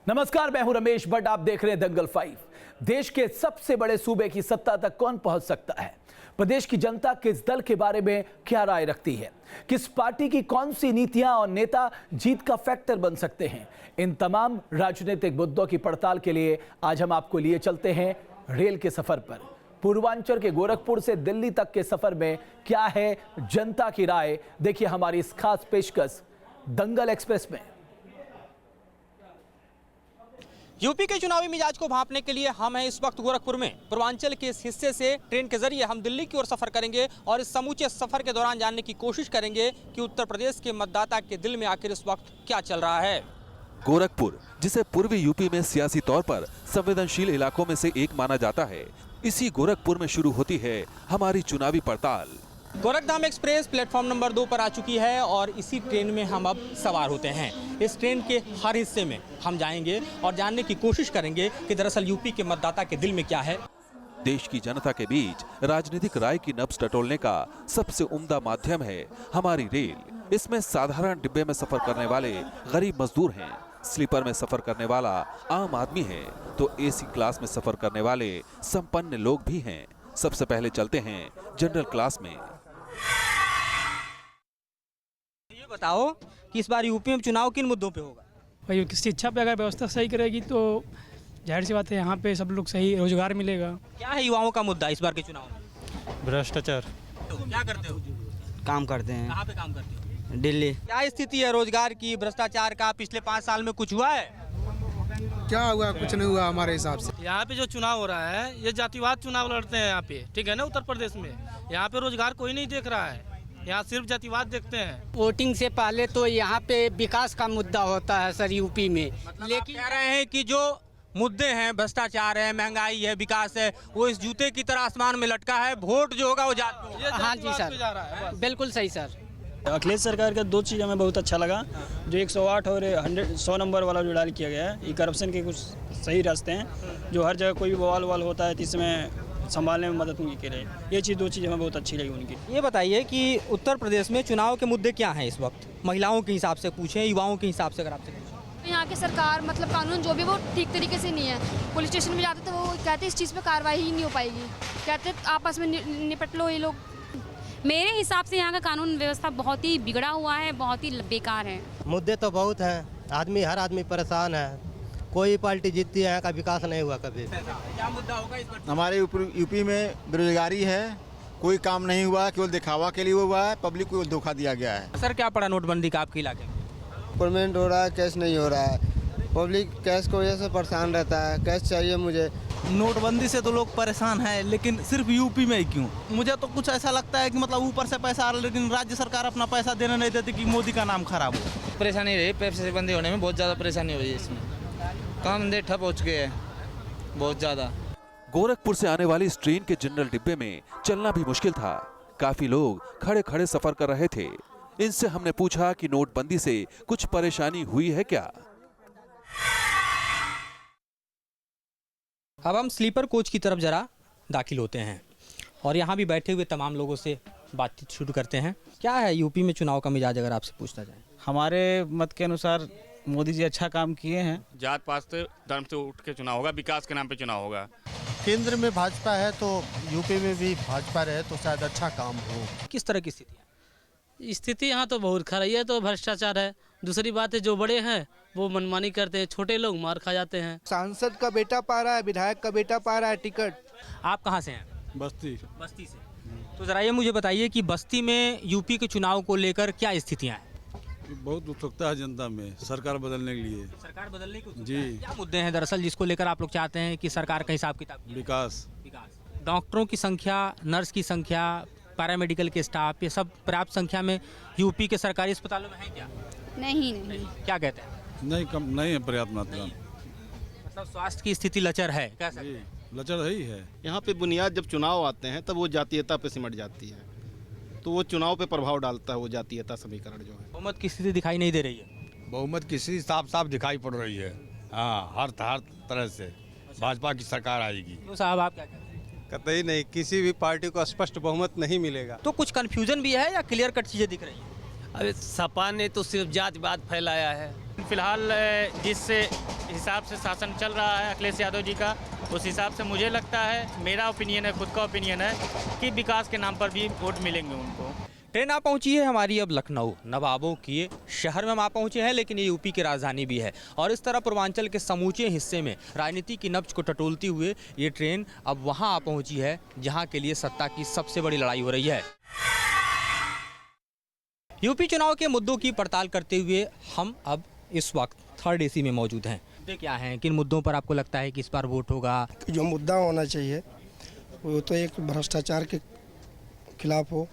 नमस्कार, मैं हूं रमेश भट्ट। आप देख रहे हैं दंगल 5। देश के सबसे बड़े सूबे की सत्ता तक कौन पहुंच सकता है? प्रदेश की जनता किस दल के बारे में क्या राय रखती है? किस पार्टी की कौन सी नीतियां और नेता जीत का फैक्टर बन सकते हैं? इन तमाम राजनीतिक मुद्दों की पड़ताल के लिए आज हम आपको लिए चलते हैं रेल के सफर पर। पूर्वांचल के गोरखपुर से दिल्ली तक के सफर में क्या है जनता की राय, देखिए हमारी इस खास पेशकश दंगल एक्सप्रेस में। यूपी के चुनावी मिजाज को भांपने के लिए हम हैं इस वक्त गोरखपुर में। पूर्वांचल के इस हिस्से से ट्रेन के जरिए हम दिल्ली की ओर सफर करेंगे और इस समूचे सफर के दौरान जानने की कोशिश करेंगे कि उत्तर प्रदेश के मतदाता के दिल में आखिर इस वक्त क्या चल रहा है। गोरखपुर, जिसे पूर्वी यूपी में सियासी तौर पर संवेदनशील इलाकों में से एक माना जाता है, इसी गोरखपुर में शुरू होती है हमारी चुनावी पड़ताल। गोरखधाम एक्सप्रेस प्लेटफॉर्म नंबर 2 पर आ चुकी है और इसी ट्रेन में हम अब सवार होते हैं। इस ट्रेन के हर हिस्से में हम जाएंगे और जानने की कोशिश करेंगे कि दरअसल यूपी के मतदाता के दिल में क्या है। देश की जनता के बीच राजनीतिक राय की नब्ज टटोलने का सबसे उम्दा माध्यम है हमारी रेल। इसमें साधारण डिब्बे में सफर करने वाले गरीब मजदूर हैं, स्लीपर में सफर करने वाला आम आदमी है, तो एसी क्लास में सफर करने वाले संपन्न लोग भी हैं। सबसे पहले चलते हैं जनरल क्लास में। ये बताओ कि इस बार यूपी में चुनाव किन मुद्दों पे होगा? भाई शिक्षा पे अगर व्यवस्था सही करेगी तो जाहिर सी बात है यहाँ पे सब लोग सही रोजगार मिलेगा। क्या है युवाओं का मुद्दा इस बार के चुनाव में? भ्रष्टाचार। तो क्या करते हो? काम करते हैं। कहाँ पे काम करते हो? दिल्ली। क्या स्थिति है रोजगार की, भ्रष्टाचार का? पिछले 5 साल में कुछ हुआ है? क्या हुआ? कुछ नहीं हुआ हमारे हिसाब से। यहाँ पे जो चुनाव हो रहा है ये जातिवाद चुनाव लड़ते हैं यहाँ पे, ठीक है ना। उत्तर प्रदेश में यहाँ पे रोजगार कोई नहीं देख रहा है, यहाँ सिर्फ जातिवाद देखते हैं। वोटिंग से पहले तो यहाँ पे विकास का मुद्दा होता है सर यूपी में, लेकिन कह रहे हैं कि जो मुद्दे हैं, भ्रष्टाचार है, महंगाई है, विकास है, वो इस जूते की तरह आसमान में लटका है। वोट जो होगा वो जात पे। हाँ जी सर, बिल्कुल सही सर। अखिलेश सरकार का 2 चीज़ हमें बहुत अच्छा लगा, जो 108 और 100 नंबर वाला जो डायल किया गया है, ये करप्शन के कुछ सही रास्ते हैं। जो हर जगह कोई भी बवाल वाल होता है तो इसमें संभालने में मदद उनकी करे। ये चीज़ 2 चीज़ हमें बहुत अच्छी लगी उनकी। ये बताइए कि उत्तर प्रदेश में चुनाव के मुद्दे क्या हैं इस वक्त? महिलाओं के हिसाब से पूछें, युवाओं के हिसाब से अगर आपसे पूछें। यहाँ की सरकार मतलब कानून जो भी वो ठीक तरीके से नहीं है। पुलिस स्टेशन में जाते तो वो कहते इस चीज़ पे कार्रवाई ही नहीं हो पाएगी, कहते आपस में निपट लो ये लोग। मेरे हिसाब से यहाँ का कानून व्यवस्था बहुत ही बिगड़ा हुआ है, बहुत ही बेकार है। मुद्दे तो बहुत हैं, हर आदमी परेशान है। कोई पार्टी जीतती है, यहाँ का विकास नहीं हुआ कभी। क्या मुद्दा होगा इस बार? हमारे यूपी में बेरोजगारी है, कोई काम नहीं हुआ, केवल दिखावा के लिए हुआ है, पब्लिक को धोखा दिया गया है। सर क्या पड़ा नोटबंदी का आपके इलाके में? पेमेंट हो रहा है, कैश नहीं हो रहा है। पब्लिक कैश की वजह से परेशान रहता है, कैश चाहिए मुझे। नोटबंदी से तो लोग परेशान हैं, लेकिन सिर्फ यूपी में ही क्यों? मुझे तो कुछ ऐसा लगता है कि मतलब ऊपर से पैसा आ रहा है, लेकिन राज्य सरकार अपना पैसा देने नहीं देती कि मोदी का नाम खराब हो। परेशानी रही, पैसे बंदी होने में बहुत ज़्यादा परेशानी हुई है। इसमें काम धंधे ठप हो चुके हैं बहुत ज़्यादा। गोरखपुर से आने वाली इस ट्रेन के जनरल डिब्बे में चलना भी मुश्किल था। काफी लोग खड़े खड़े सफर कर रहे थे। इनसे हमने पूछा कि नोटबंदी से कुछ परेशानी हुई है क्या। अब हम स्लीपर कोच की तरफ जरा दाखिल होते हैं और यहाँ भी बैठे हुए तमाम लोगों से बातचीत शुरू करते हैं। क्या है यूपी में चुनाव का मिजाज अगर आपसे पूछना जाए? हमारे मत के अनुसार मोदी जी अच्छा काम किए हैं। जात पात से धर्म से उठ के चुनाव होगा, विकास के नाम पे चुनाव होगा। केंद्र में भाजपा है तो यूपी में भी भाजपा रहे तो शायद अच्छा काम हो। किस तरह की स्थिति है? स्थिति यहाँ तो बहुत खराब है, तो भ्रष्टाचार है। दूसरी बात है जो बड़े हैं वो मनमानी करते हैं, छोटे लोग मार खा जाते हैं। सांसद का बेटा पा रहा है, विधायक का बेटा पा रहा है टिकट। आप कहाँ से हैं? बस्ती। बस्ती से। तो जरा ये मुझे बताइए कि बस्ती में यूपी के चुनाव को लेकर क्या स्थितियाँ हैं? बहुत उत्सुकता है जनता में सरकार बदलने के लिए। सरकार बदलने की उत्सुकता जी। है। क्या मुद्दे हैं दरअसल जिसको लेकर आप लोग चाहते हैं कि सरकार का हिसाब किताब? विकास। डॉक्टरों की संख्या, नर्स की संख्या, पैरामेडिकल के स्टाफ, ये सब पर्याप्त संख्या में यूपी के सरकारी अस्पतालों में है क्या? नहीं। क्या कहते हैं? नहीं, कम नहीं है पर्याप्त मात्रा। मतलब स्वास्थ्य की स्थिति लचर है, कह सकते हैं। लचर ही है। यहाँ पे बुनियाद जब चुनाव आते हैं तब वो जातीयता पे सिमट जाती है, तो वो चुनाव पे प्रभाव डालता है वो जातीयता समीकरण जो है। बहुमत की स्थिति दिखाई नहीं दे रही है। बहुमत की स्थिति साफ साफ दिखाई पड़ रही है। हाँ, हर तरह से भाजपा की सरकार आएगी। तो साहब आप क्या कहते हैं? कतई नहीं, किसी भी पार्टी को स्पष्ट बहुमत नहीं मिलेगा। तो कुछ कंफ्यूजन भी है या क्लियर कट चीजें दिख रही हैं? अरे सपा ने तो सिर्फ जातिवाद फैलाया है। फिलहाल जिस हिसाब से शासन चल रहा है अखिलेश यादव जी का, उस हिसाब से मुझे लगता है, मेरा ओपिनियन है, खुद का ओपिनियन है कि विकास के नाम पर भी वोट मिलेंगे उनको। ट्रेन आ पहुंची है हमारी अब लखनऊ, नवाबों के शहर में हम आ पहुंचे हैं, लेकिन ये यूपी की राजधानी भी है। और इस तरह पूर्वांचल के समूचे हिस्से में राजनीति की नब्ज को टटोलती हुए ये ट्रेन अब वहां आ पहुंची है जहां के लिए सत्ता की सबसे बड़ी लड़ाई हो रही है। यूपी चुनाव के मुद्दों की पड़ताल करते हुए हम अब इस वक्त थर्ड एसी में मौजूद हैं। मुद्दे क्या हैं, किन मुद्दों पर आपको लगता है कि इस बार वोट होगा? जो मुद्दा होना चाहिए वो तो एक भ्रष्टाचार के खिलाफ हो।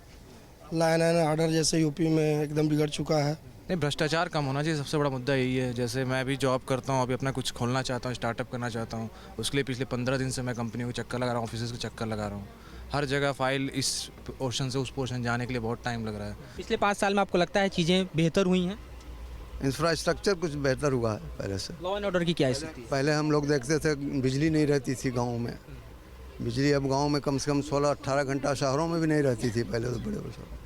लाइन एंड ऑर्डर जैसे यूपी में एकदम बिगड़ चुका है। नहीं, भ्रष्टाचार कम होना चाहिए, सबसे बड़ा मुद्दा यही है। जैसे मैं भी जॉब करता हूँ, अभी अपना कुछ खोलना चाहता हूँ, स्टार्टअप करना चाहता हूँ, उसके लिए पिछले 15 दिन से मैं कंपनियों को चक्कर लगा रहा हूँ, ऑफिस को चक्कर लगा रहा हूँ। हर जगह फाइल इस पोर्शन से उस पोर्शन जाने के लिए बहुत टाइम लग रहा है। पिछले 5 साल में आपको लगता है चीज़ें बेहतर हुई हैं? इंफ्रास्ट्रक्चर कुछ बेहतर हुआ है पहले से। लॉ एंड ऑर्डर की क्या स्थिति? पहले हम लोग देखते थे बिजली नहीं रहती थी गाँव में, बिजली अब गाँव में कम से कम 16-18 घंटा, शहरों में भी नहीं रहती थी पहले तो। बड़े शहर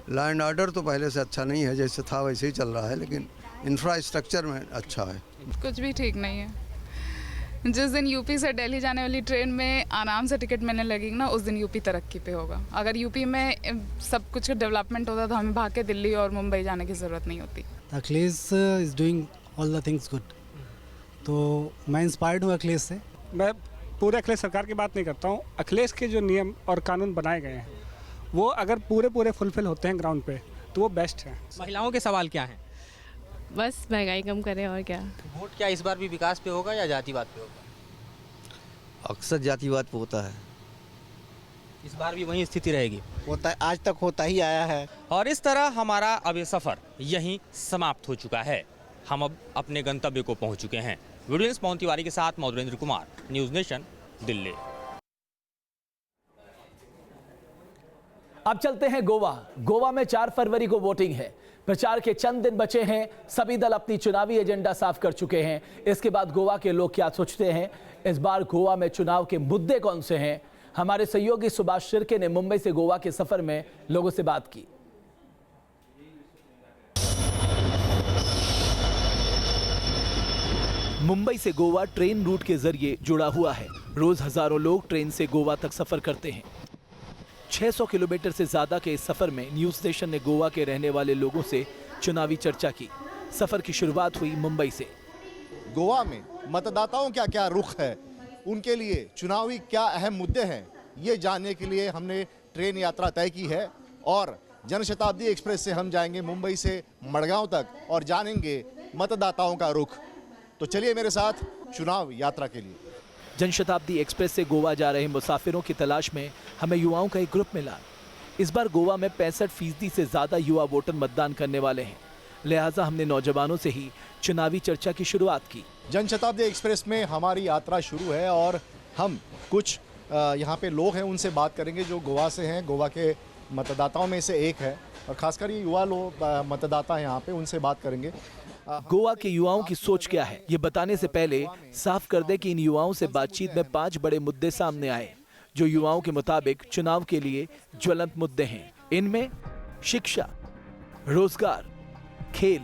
लॉ एंड ऑर्डर तो पहले से अच्छा नहीं है, जैसे था वैसे ही चल रहा है, लेकिन इंफ्रास्ट्रक्चर में अच्छा है। कुछ भी ठीक नहीं है। जिस दिन यूपी से दिल्ली जाने वाली ट्रेन में आराम से टिकट मिलने लगेगी ना, उस दिन यूपी तरक्की पे होगा। अगर यूपी में सब कुछ डेवलपमेंट होता तो हमें भाग के दिल्ली और मुंबई जाने की ज़रूरत नहीं होती। Akhilesh is doing all the things good, तो मैं इंस्पायर्ड हूँ अखिलेश से। मैं पूरे अखिलेश सरकार की बात नहीं करता हूँ। अखिलेश के जो नियम और कानून बनाए गए हैं वो अगर पूरे फुलफिल होते हैं ग्राउंड पे तो वो बेस्ट है। महिलाओं के सवाल क्या हैं? बस महंगाई कम करें और क्या। वोट क्या इस बार भी विकास पे होगा या जातिवाद पे होगा? अक्सर जातिवाद पे होता है। इस बार भी वही स्थिति रहेगी? होता है, आज तक होता ही आया है। और इस तरह हमारा अब ये सफ़र यहीं समाप्त हो चुका है। हम अब अपने गंतव्य को पहुंच चुके हैं। वीडियो पवन तिवारी के साथ मधुरेंद्र कुमार, न्यूज़ नेशन, दिल्ली। अब चलते हैं गोवा। गोवा में 4 फरवरी को वोटिंग है। प्रचार के चंद दिन बचे हैं। सभी दल अपनी चुनावी एजेंडा साफ कर चुके हैं। इसके बाद गोवा के लोग क्या सोचते हैं, इस बार गोवा में चुनाव के मुद्दे कौन से हैं, हमारे सहयोगी सुभाष शिर्के ने मुंबई से गोवा के सफर में लोगों से बात की। मुंबई से गोवा ट्रेन रूट के जरिए जुड़ा हुआ है। रोज हजारों लोग ट्रेन से गोवा तक सफर करते हैं। 600 किलोमीटर से ज्यादा के इस सफर में न्यूज स्टेशन ने गोवा के रहने वाले लोगों से चुनावी चर्चा की। सफर की शुरुआत हुई मुंबई से। गोवा में मतदाताओं का क्या रुख है, उनके लिए चुनावी क्या अहम मुद्दे हैं, ये जानने के लिए हमने ट्रेन यात्रा तय की है। और जनशताब्दी एक्सप्रेस से हम जाएंगे मुंबई से मड़गांव तक और जानेंगे मतदाताओं का रुख। तो चलिए मेरे साथ चुनाव यात्रा के लिए। जनशताब्दी एक्सप्रेस से गोवा जा रहे मुसाफिरों की तलाश में हमें युवाओं का एक ग्रुप मिला। इस बार गोवा में 65% से ज्यादा युवा वोटर मतदान करने वाले हैं, लिहाजा हमने नौजवानों से ही चुनावी चर्चा की शुरुआत की। जनशताब्दी एक्सप्रेस में हमारी यात्रा शुरू है और हम कुछ यहाँ पे लोग हैं, उनसे बात करेंगे जो गोवा से हैं, गोवा के मतदाताओं में से एक है और खासकर ये युवा लोग मतदाता हैं यहाँ पे, उनसे बात करेंगे। गोवा के युवाओं की सोच क्या है, ये बताने से पहले साफ कर दे कि इन युवाओं से बातचीत में 5 बड़े मुद्दे सामने आए जो युवाओं के मुताबिक चुनाव के लिए ज्वलंत मुद्दे हैं। इनमें शिक्षा, रोजगार, खेल,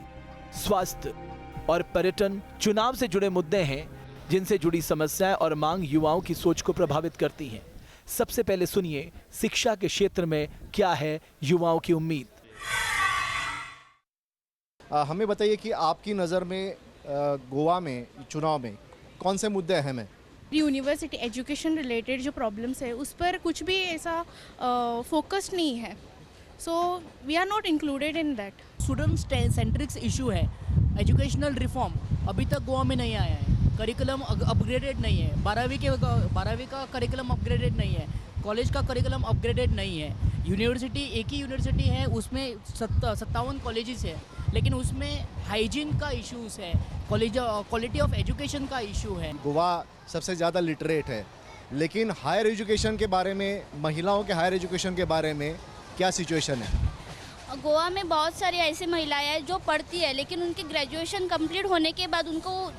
स्वास्थ्य और पर्यटन चुनाव से जुड़े मुद्दे हैं जिनसे जुड़ी समस्याएं और मांग युवाओं की सोच को प्रभावित करती हैं। सबसे पहले सुनिए शिक्षा के क्षेत्र में क्या है युवाओं की उम्मीद। हमें बताइए कि आपकी नज़र में गोवा में चुनाव में कौन से मुद्दे अहम हैं? यूनिवर्सिटी एजुकेशन रिलेटेड जो प्रॉब्लम्स है उस पर कुछ भी ऐसा फोकस नहीं है, so we are not included in that. Student centrics issue है। एजुकेशनल रिफॉर्म अभी तक गोवा में नहीं आया है। करिकुलम अपग्रेडेड नहीं है। 12वीं का करिकुलम अपग्रेडेड नहीं है। कॉलेज का करिकुलम अपग्रेडेड नहीं है। यूनिवर्सिटी एक ही यूनिवर्सिटी है, उसमें 57 कॉलेजेस है, लेकिन उसमें हाइजीन का इश्यूज है, क्वालिटी ऑफ एजुकेशन का इशू है। गोवा सबसे ज़्यादा लिटरेट है, लेकिन हायर एजुकेशन के बारे में, महिलाओं के हायर एजुकेशन के बारे में क्या सिचुएशन है? गोवा में बहुत सारी ऐसी महिलाएं हैं जो पढ़ती है लेकिन उनकी ग्रेजुएशन कंप्लीट होने के बाद उनको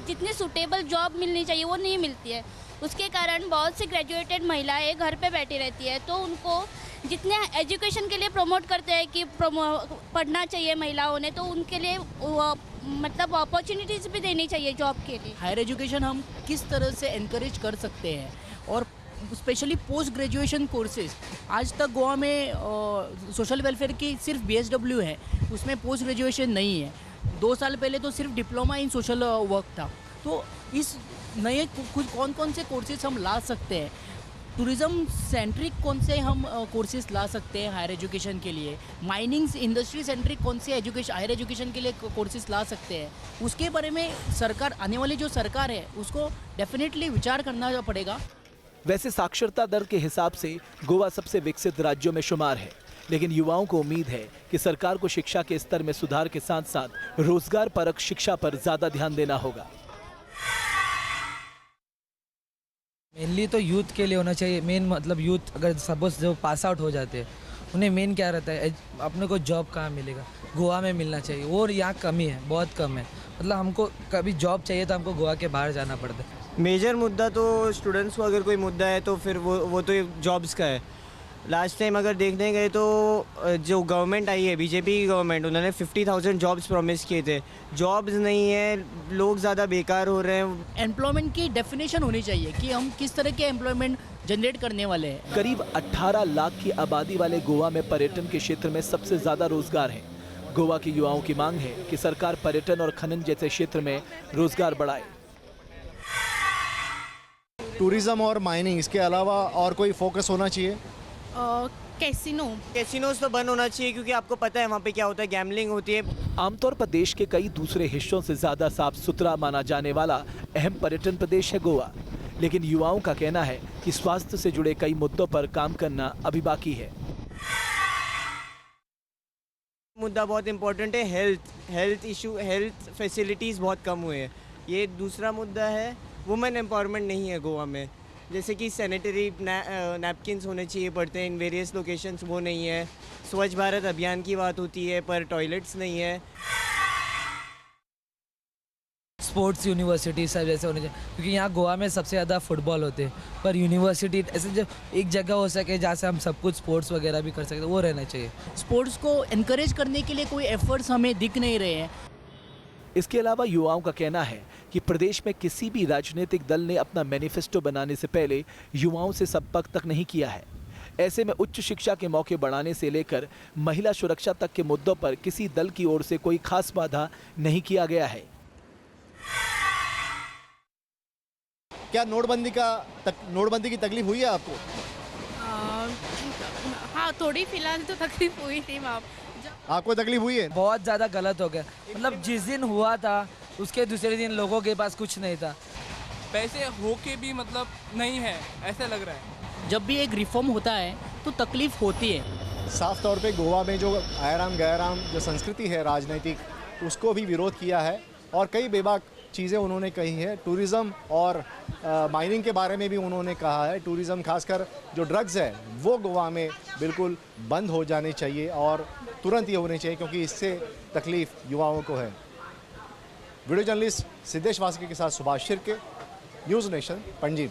जितनी सूटेबल जॉब मिलनी चाहिए वो नहीं मिलती है। उसके कारण बहुत सी ग्रेजुएटेड महिलाएं घर पे बैठी रहती है, तो उनको जितने एजुकेशन के लिए प्रमोट करते हैं कि पढ़ना चाहिए महिलाओं ने, तो उनके लिए मतलब अपॉर्चुनिटीज़ भी देनी चाहिए जॉब के लिए। हायर एजुकेशन हम किस तरह से इनकरेज कर सकते हैं, और स्पेशली पोस्ट ग्रेजुएशन कोर्सेज। आज तक गोवा में सोशल वेलफेयर की सिर्फ BSW है, उसमें पोस्ट ग्रेजुएशन नहीं है। 2 साल पहले तो सिर्फ डिप्लोमा इन सोशल वर्क था। तो इस नए कुछ कौन से कोर्सेज हम ला सकते हैं, टूरिज़्म सेंट्रिक कौन से हम कोर्सेज ला सकते हैं हायर एजुकेशन के लिए, माइनिंग इंडस्ट्री सेंट्रिक कौन से हायर एजुकेशन के लिए कोर्सेज ला सकते हैं, उसके बारे में सरकार, आने वाली जो सरकार है उसको डेफिनेटली विचार करना पड़ेगा। वैसे साक्षरता दर के हिसाब से गोवा सबसे विकसित राज्यों में शुमार है, लेकिन युवाओं को उम्मीद है कि सरकार को शिक्षा के स्तर में सुधार के साथ साथ रोजगार परक शिक्षा पर ज्यादा ध्यान देना होगा। मेनली तो यूथ के लिए होना चाहिए। मेन मतलब यूथ अगर सपोज जो पास आउट हो जाते हैं, उन्हें मेन क्या रहता है, अपने को जॉब कहाँ मिलेगा, गोवा में मिलना चाहिए, और यहाँ कमी है, बहुत कम है। मतलब हमको कभी जॉब चाहिए तो हमको गोवा के बाहर जाना पड़ता है। मेजर मुद्दा तो स्टूडेंट्स को अगर कोई मुद्दा है तो फिर वो तो जॉब्स का है। लास्ट टाइम अगर देखने गए तो जो गवर्नमेंट आई है, बीजेपी की गवर्नमेंट, उन्होंने 50,000 जॉब्स प्रॉमिस किए थे। जॉब्स नहीं है, लोग ज़्यादा बेकार हो रहे हैं। एम्प्लॉयमेंट की डेफिनेशन होनी चाहिए कि हम किस तरह के एम्प्लॉयमेंट जनरेट करने वाले हैं। करीब 18 लाख की आबादी वाले गोवा में पर्यटन के क्षेत्र में सबसे ज्यादा रोजगार है। गोवा के युवाओं की मांग है कि सरकार पर्यटन और खनन जैसे क्षेत्र में रोजगार बढ़ाए। टूरिज्म और माइनिंग, इसके अलावा और कोई फोकस होना चाहिए? कैसीनोज तो बंद होना चाहिए, क्योंकि आपको पता है वहाँ पे क्या होता है, गैम्बलिंग होती है। आमतौर पर देश के कई दूसरे हिस्सों से ज्यादा साफ सुथरा माना जाने वाला अहम पर्यटन प्रदेश है गोवा, लेकिन युवाओं का कहना है कि स्वास्थ्य से जुड़े कई मुद्दों पर काम करना अभी बाकी है। मुद्दा बहुत इम्पोर्टेंट है, हेल्थ इशू, हेल्थ फैसिलिटीज़ बहुत कम हुए हैं। ये दूसरा मुद्दा है, वुमेन एम्पावरमेंट नहीं है गोवा में। जैसे कि सैनिटरी नैपकिन्स होने चाहिए पड़ते हैं इन वेरियस लोकेशंस, वो नहीं है। स्वच्छ भारत अभियान की बात होती है पर टॉयलेट्स नहीं है। स्पोर्ट्स यूनिवर्सिटी सब जैसे होने चाहिए, क्योंकि यहाँ गोवा में सबसे ज़्यादा फुटबॉल होते हैं, पर यूनिवर्सिटी ऐसे जो एक जगह हो सके जहाँ से हम सब कुछ स्पोर्ट्स वगैरह भी कर सकते, वो रहना चाहिए। स्पोर्ट्स को इनकरेज करने के लिए कोई एफर्ट्स हमें दिख नहीं रहे हैं। इसके अलावा युवाओं का कहना है कि प्रदेश में किसी भी राजनीतिक दल ने अपना मैनिफेस्टो बनाने से पहले युवाओं से संपर्क तक नहीं किया है। ऐसे में उच्च शिक्षा के मौके बढ़ाने से लेकर महिला सुरक्षा तक के मुद्दों पर किसी दल की ओर से कोई खास वादा नहीं किया गया है। क्या नोटबंदी की तकलीफ हुई है आपको? हाँ, थोड़ी फिलहाल तो तकलीफ हुई थी। आपको तकलीफ हुई है? बहुत ज़्यादा गलत हो गया। मतलब जिस दिन हुआ था उसके दूसरे दिन लोगों के पास कुछ नहीं था, पैसे हो के भी मतलब नहीं है, ऐसा लग रहा है। जब भी एक रिफॉर्म होता है तो तकलीफ होती है। साफ तौर पे गोवा में जो आयराम गैराम जो संस्कृति है राजनीतिक, उसको भी विरोध किया है और कई बेबाक चीज़ें उन्होंने कही है। टूरिज़्म और माइनिंग के बारे में भी उन्होंने कहा है। टूरिज़्म खासकर जो ड्रग्स है वो गोवा में बिल्कुल बंद हो जाने चाहिए और तुरंत ये होने चाहिए, क्योंकि इससे तकलीफ युवाओं को है। वीडियो जर्नलिस्ट सिद्धेश वासके के साथ सुभाष शिर्के, न्यूज़ नेशन, पणजी।